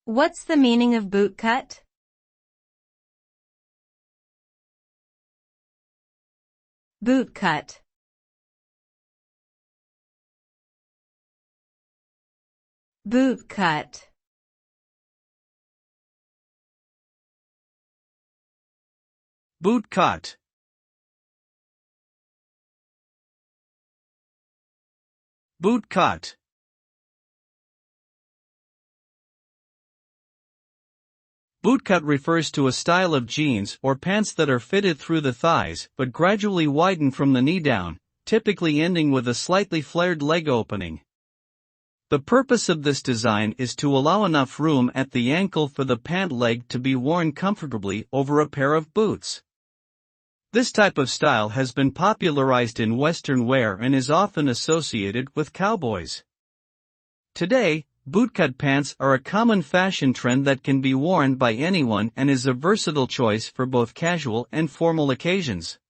What's the meaning of bootcut? Bootcut. Bootcut. Bootcut. Bootcut. Bootcut refers to a style of jeans or pants that are fitted through the thighs but gradually widen from the knee down, typically ending with a slightly flared leg opening. The purpose of this design is to allow enough room at the ankle for the pant leg to be worn comfortably over a pair of boots. This type of style has been popularized in Western wear and is often associated with cowboys. Today, bootcut pants are a common fashion trend that can be worn by anyone and is a versatile choice for both casual and formal occasions.